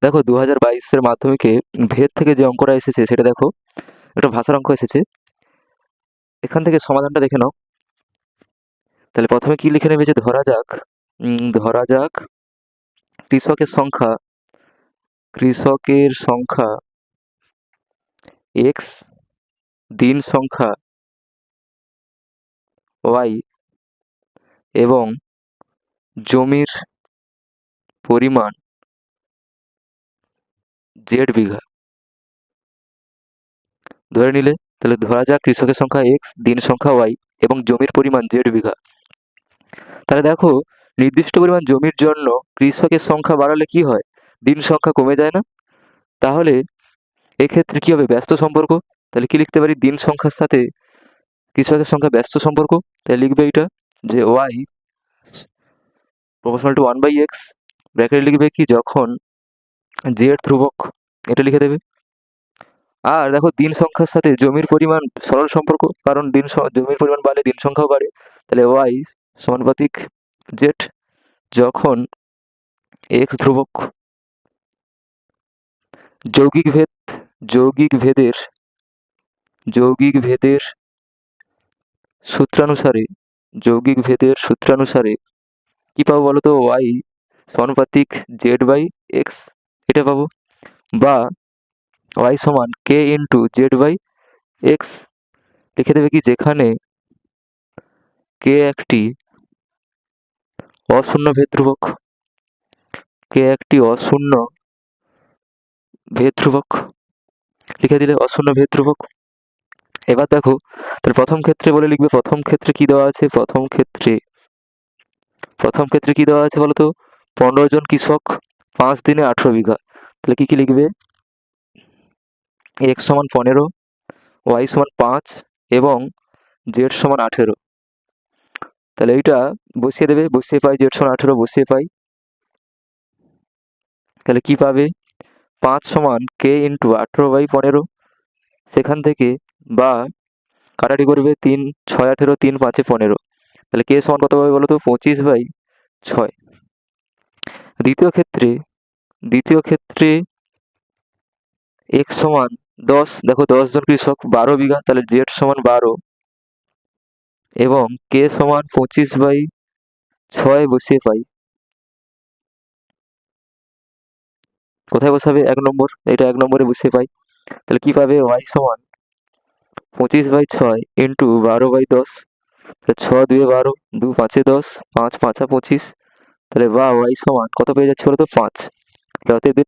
দেখো 2022-এর মাধ্যমিকে ভেদ থেকে যে অঙ্কটা এসেছে সেটা দেখো, একটা ভাষার অঙ্ক এসেছে। এখান থেকে সমাধানটা দেখে নাও। তাহলে প্রথমে কি লিখে নেবে, যে ধরা যাক কৃষকের সংখ্যা x, দিন সংখ্যা y এবং জমির পরিমাণ z বিঘা। ধরে নিলে, তাহলে ধরা যাক কৃষকের সংখ্যা x, দিন সংখ্যা y এবং জমির পরিমাণ z বিঘা। তাহলে দেখো, নির্দিষ্ট পরিমাণ জমির জন্য কৃষকের সংখ্যা বাড়ালে কি হয়, দিন সংখ্যা কমে যায় না? তাহলে এক্ষেত্রে কি হবে, ব্যস্ত সম্পর্ক। তাহলে কি লিখতে পারি, দিন সংখ্যার সাথে কৃষকের সংখ্যা ব্যস্ত সম্পর্ক। তাহলে লিখবে এটা, যে y প্রপোর্শনাল টু 1/x, ব্র্যাকেটে লিখবে কি, যখন z ধ্রুবক, এটা লিখে দেবে। আর দেখো, দিন সংখ্যার সাথে জমির পরিমাণ সরল সম্পর্ক, কারণ জমির পরিমাণ বাড়লে দিন সংখ্যাও বাড়ে। তাহলে y সমানুপাতিক z, যখন x ধ্রুবক। যৌগিক ভেদের সূত্রানুসারে কি পাবো বলো তো, y সমানুপাতিক z/x, এটা পাবো। বা y সমান k ইন্টু z/x লিখে দেবে কি, যেখানে k একটি অশূন্য ভেদ ধ্রুবক, লিখে দিলে অশূন্য ভেদ ধ্রুবক। এবার দেখো, তাহলে প্রথম ক্ষেত্রে বলে লিখবে, প্রথম ক্ষেত্রে কি দেওয়া আছে, প্রথম ক্ষেত্রে কি দেওয়া আছে বলতো, 15 জন কৃষক, 5 দিনে 18 বিঘা। তাহলে কি লিখবে, x সমান 15, y সমান 5 এবং z সমান 18। তাহলে এইটা বসিয়ে দেবে, বসিয়ে পাই z সমান 18, বসিয়ে পাই। তাহলে কি পাবে, 5 সমান k ইন্টু 18/15, সেখান থেকে বা কাটাটি করবে 3 6 18, 3 5 15। তাহলে k সমান কত পাবে বলো তো, 25/6। দ্বিতীয় ক্ষেত্রে x সমান 10, দেখো 10 জন কৃষক, 12 বিঘা। তাহলে z সমান 12 এবং k সমান 25/6 বসিয়ে পাই। কোথায় বসাবে, 1 নম্বর, এটা 1 নম্বরে বসিয়ে পাই। তাহলে কি পাবে, y সমান 25/6 ইন্টু 12/10। 6 2 12, 2 5 10, 5 5 25। তাহলে বা y সমান কত পেয়ে যাচ্ছে বলো তো, 5। অতএব